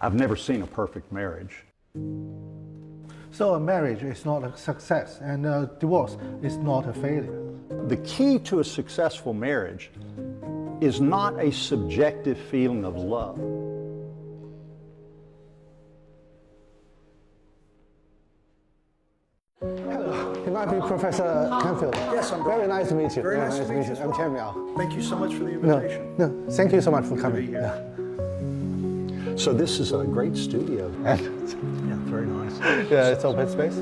I've never seen a perfect marriage. So a marriage is not a success, and a divorce is not a failure. The key to a successful marriage is not a subjective feeling of love. Hello, it might be Professor Canfield. Yes, I'm very nice to meet you. Very nice to meet you. I'm Chen Miao. Thank you so much for the invitation. No, thank you so much for Good to coming. be here. So this is a great studio. Yeah, very nice. Yeah, it's open space.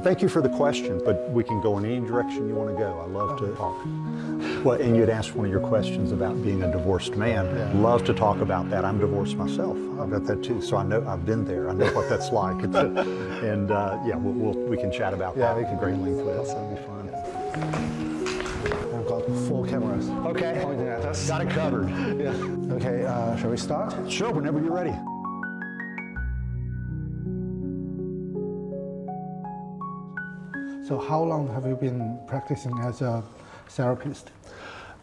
Thank you for the question, but we can go in any direction you want to go. I love to talk. Well, and you'd asked one of your questions about being a divorced man. Yeah. Love to talk about that. I'm divorced myself. I've got that too, so I know I've been there. I know what that's like. Yeah, we can chat about that. we can at great length with us. That'd be fun. I've got 4 cameras. Okay, Pointing at us. got it covered. Yeah. Okay, shall we start? Sure, whenever you're ready. So how long have you been practicing as a therapist?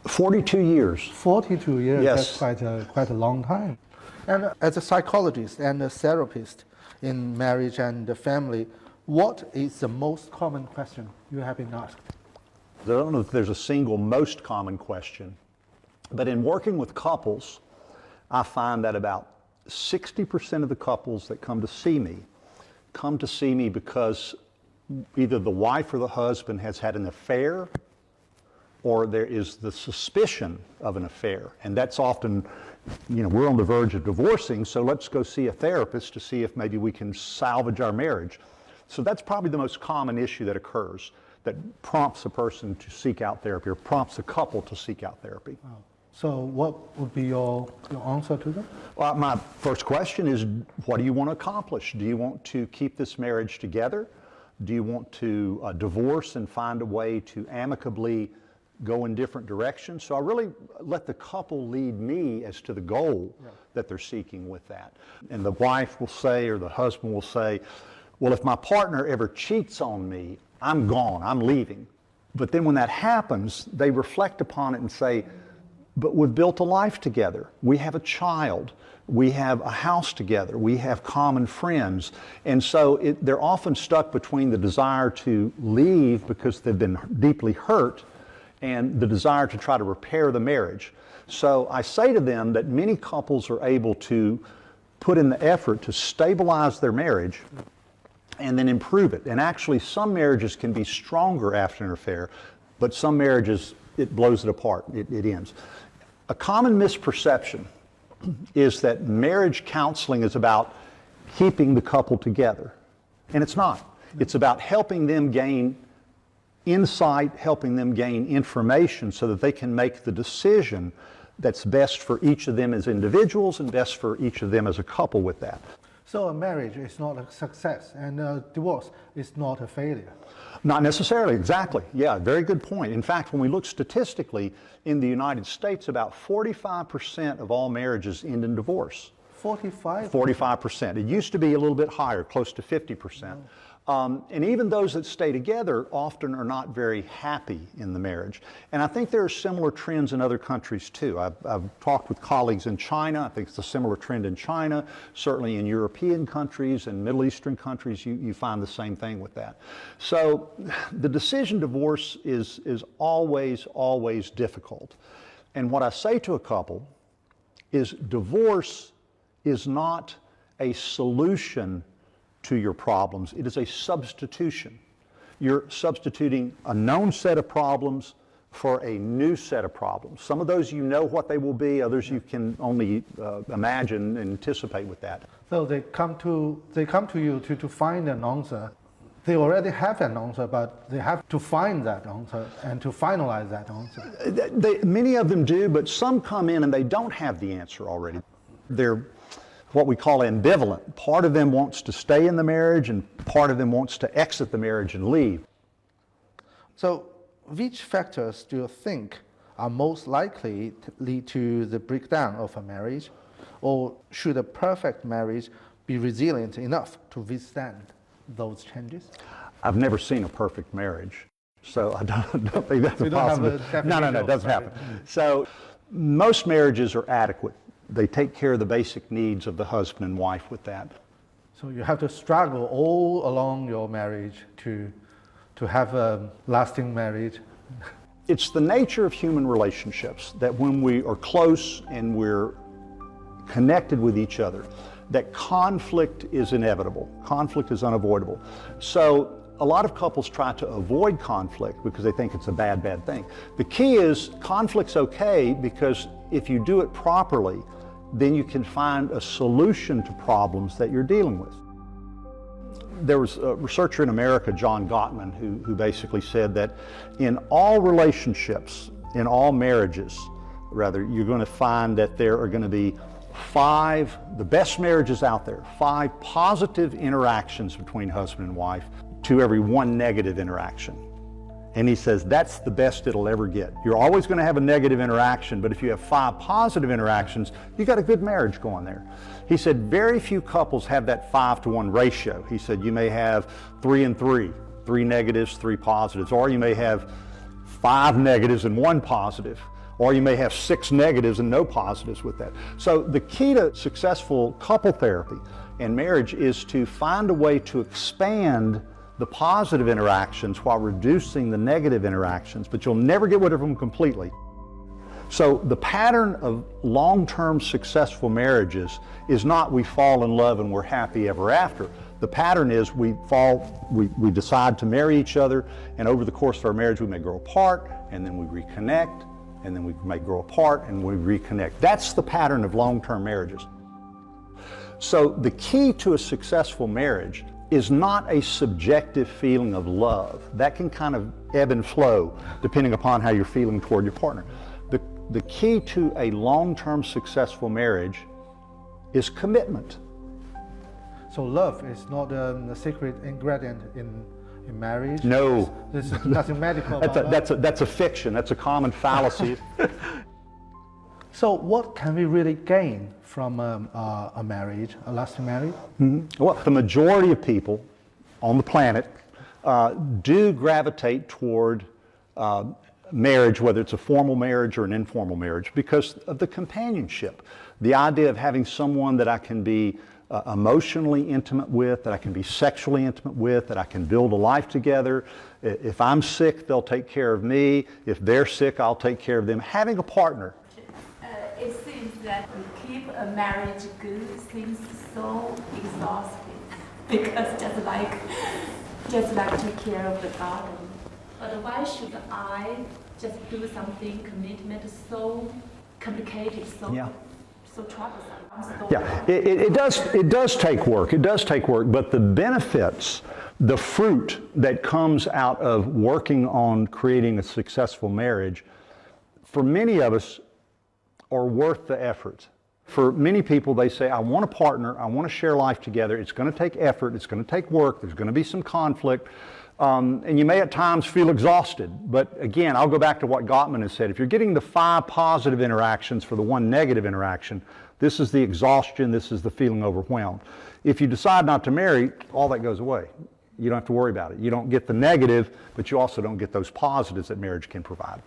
42 years. 42 years, Yes. That's quite a long time. And as a psychologist and a therapist in marriage and the family, what is the most common question you have been asked? I don't know if there's a single most common question, but in working with couples, I find that about 60% of the couples that come to see me because either the wife or the husband has had an affair, or there is the suspicion of an affair. And that's often, we're on the verge of divorcing, so let's go see a therapist to see if maybe we can salvage our marriage. So that's probably the most common issue that occurs, that prompts a person to seek out therapy, or prompts a couple to seek out therapy. Wow. So what would be your answer to them? Well, my first question is, what do you want to accomplish? Do you want to keep this marriage together? Do you want to divorce and find a way to amicably go in different directions? So I really let the couple lead me as to the goal that they're seeking with that. And the wife will say, or the husband will say, well, if my partner ever cheats on me, I'm gone, I'm leaving. But then when that happens, they reflect upon it and say, but we've built a life together. We have a child. We have a house together. We have common friends. And so they're often stuck between the desire to leave because they've been deeply hurt and the desire to try to repair the marriage. So I say to them that many couples are able to put in the effort to stabilize their marriage and then improve it. And actually, some marriages can be stronger after an affair, but some marriages, it blows it apart, it ends. A common misperception is that marriage counseling is about keeping the couple together. And it's not. It's about helping them gain insight, helping them gain information so that they can make the decision that's best for each of them as individuals and best for each of them as a couple with that. So a marriage is not a success, and a divorce is not a failure. Not necessarily, exactly. Yeah, very good point. In fact, when we look statistically, in the United States, about 45% of all marriages end in divorce. 45? 45%. It used to be a little bit higher, close to 50%. And even those that stay together often are not very happy in the marriage. And I think there are similar trends in other countries too. I've talked with colleagues in China. I think it's a similar trend in China. Certainly in European countries and Middle Eastern countries, you find the same thing with that. So the decision to divorce is always, always difficult. And what I say to a couple is divorce is not a solution to your problems. It is a substitution. You're substituting a known set of problems for a new set of problems. Some of those you know what they will be, others you can only imagine and anticipate with that. So they come to you to find an answer. They already have an answer, but they have to find that answer and to finalize that answer. Many of them do, but some come in and they don't have the answer already. They're what we call ambivalent. Part of them wants to stay in the marriage and part of them wants to exit the marriage and leave. So which factors do you think are most likely to lead to the breakdown of a marriage? Or should a perfect marriage be resilient enough to withstand those changes? I've never seen a perfect marriage, so I don't think that's a possibility. No, it doesn't happen. So most marriages are adequate. They take care of the basic needs of the husband and wife with that. So you have to struggle all along your marriage to have a lasting marriage. It's the nature of human relationships that when we are close and we're connected with each other, that conflict is inevitable. Conflict is unavoidable. So a lot of couples try to avoid conflict because they think it's a bad thing. The key is conflict's okay because if you do it properly, then you can find a solution to problems that you're dealing with. There was a researcher in America, John Gottman, who basically said that in all relationships, in all marriages, rather, you're going to find that there are going to be the best marriages out there, 5 positive interactions between husband and wife to every 1 negative interaction. And he says that's the best it'll ever get. You're always going to have a negative interaction, but if you have 5 positive interactions, you got a good marriage going there. He said very few couples have that 5-to-1 ratio. He said you may have 3 and 3, 3 negatives, 3 positives, or you may have 5 negatives and 1 positive, or you may have 6 negatives and no positives with that. So the key to successful couple therapy and marriage is to find a way to expand the positive interactions while reducing the negative interactions, but you'll never get rid of them completely. So the pattern of long-term successful marriages is not we fall in love and we're happy ever after. The pattern is we decide to marry each other, and over the course of our marriage we may grow apart, and then we reconnect, and then we may grow apart and we reconnect. That's the pattern of long-term marriages. So the key to a successful marriage is not a subjective feeling of love. That can kind of ebb and flow depending upon how you're feeling toward your partner. The key to a long-term successful marriage is commitment. So love is not the secret ingredient in marriage? No. There's nothing medical about love. That's a fiction. That's a common fallacy. So what can we really gain from a marriage, a lasting marriage? Mm-hmm. Well, the majority of people on the planet do gravitate toward marriage, whether it's a formal marriage or an informal marriage, because of the companionship. The idea of having someone that I can be emotionally intimate with, that I can be sexually intimate with, that I can build a life together. If I'm sick, they'll take care of me. If they're sick, I'll take care of them. Having a partner. It seems that to keep a marriage good seems so exhausting because just like take care of the garden. But why should I just do something commitment so complicated, so troublesome? Yeah, it does take work. It does take work, but the benefits, the fruit that comes out of working on creating a successful marriage, for many of us, are worth the effort. For many people, they say, I want a partner, I want to share life together. It's going to take effort, it's going to take work, there's going to be some conflict, and you may at times feel exhausted. But again, I'll go back to what Gottman has said. If you're getting the 5 positive interactions for the 1 negative interaction, this is the exhaustion, this is the feeling overwhelmed. If you decide not to marry, all that goes away. You don't have to worry about it. You don't get the negative, but you also don't get those positives that marriage can provide.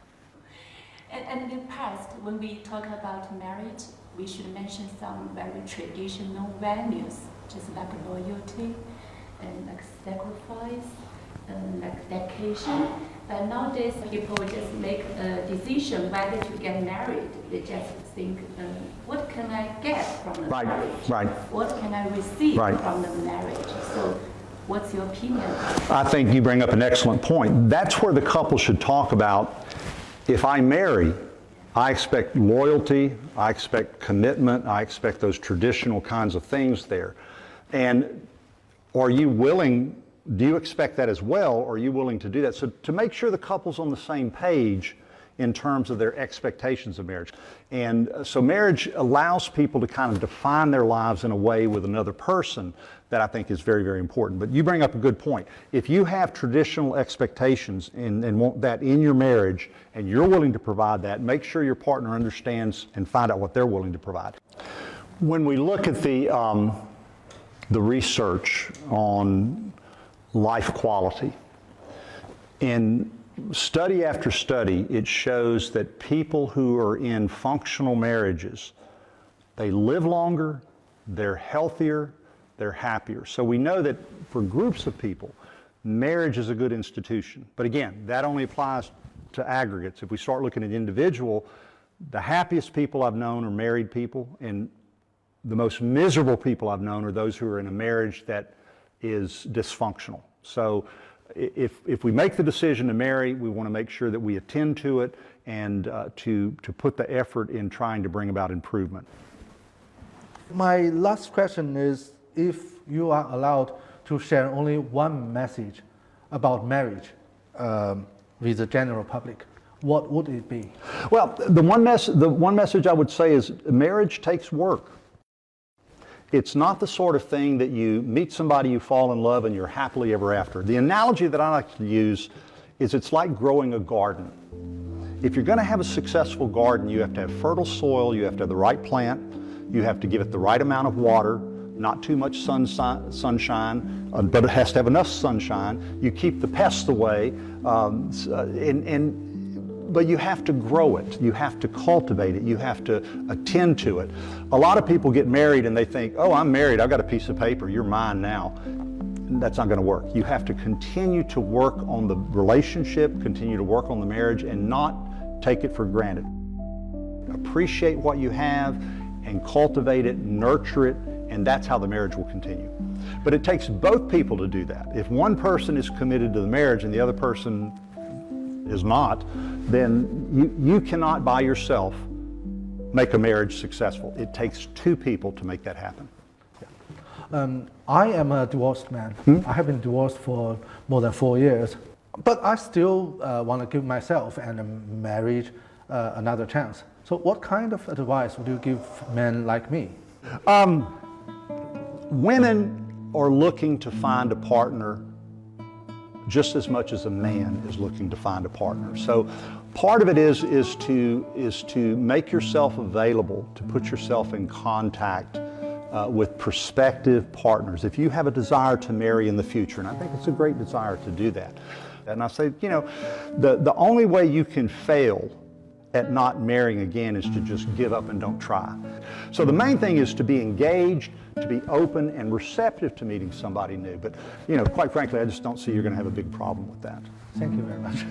And in the past, when we talk about marriage, we should mention some very traditional values, just like loyalty, and like sacrifice, and like dedication. But nowadays, people just make a decision whether to get married. They just think, what can I get from the marriage? Right. What can I receive Right. from the marriage? So, what's your opinion? I think you bring up an excellent point. That's where the couple should talk about, if I marry, I expect loyalty, I expect commitment, I expect those traditional kinds of things there. And are you willing, do you expect that as well, or are you willing to do that? So to make sure the couple's on the same page in terms of their expectations of marriage. And so marriage allows people to kind of define their lives in a way with another person that I think is very, very important. But you bring up a good point. If you have traditional expectations and want that in your marriage, and you're willing to provide that, make sure your partner understands and find out what they're willing to provide. When we look at the research on life quality, in study after study, it shows that people who are in functional marriages they live longer, they're healthier, they're happier. So we know that for groups of people, marriage is a good institution. But again, that only applies to aggregates. If we start looking at individual, the happiest people I've known are married people, and the most miserable people I've known are those who are in a marriage that is dysfunctional. So if we make the decision to marry, we want to make sure that we attend to it and to put the effort in trying to bring about improvement. My last question is, if you are allowed to share only one message about marriage with the general public, what would it be? Well, the one message I would say is marriage takes work. It's not the sort of thing that you meet somebody, you fall in love, and you're happily ever after. The analogy that I like to use is it's like growing a garden. If you're going to have a successful garden, you have to have fertile soil, you have to have the right plant, you have to give it the right amount of water, not too much sunshine, but it has to have enough sunshine. You keep the pests away, but you have to grow it. You have to cultivate it. You have to attend to it. A lot of people get married and they think, oh, I'm married, I've got a piece of paper, you're mine now. That's not going to work. You have to continue to work on the relationship, continue to work on the marriage, and not take it for granted. Appreciate what you have and cultivate it, nurture it, and that's how the marriage will continue. But it takes both people to do that. If one person is committed to the marriage and the other person is not, then you cannot by yourself make a marriage successful. It takes two people to make that happen. I am a divorced man. I have been divorced for more than 4 years, but I still want to give myself and a marriage another chance. So what kind of advice would you give men like me? Women are looking to find a partner just as much as a man is looking to find a partner. So part of it is to make yourself available, to put yourself in contact with prospective partners. If you have a desire to marry in the future, and I think it's a great desire to do that. And I say, you know, the only way you can fail at not marrying again is to just give up and don't try. So the main thing is to be engaged, to be open and receptive to meeting somebody new. But, you know, quite frankly, I just don't see you're going to have a big problem with that. Thank you very much.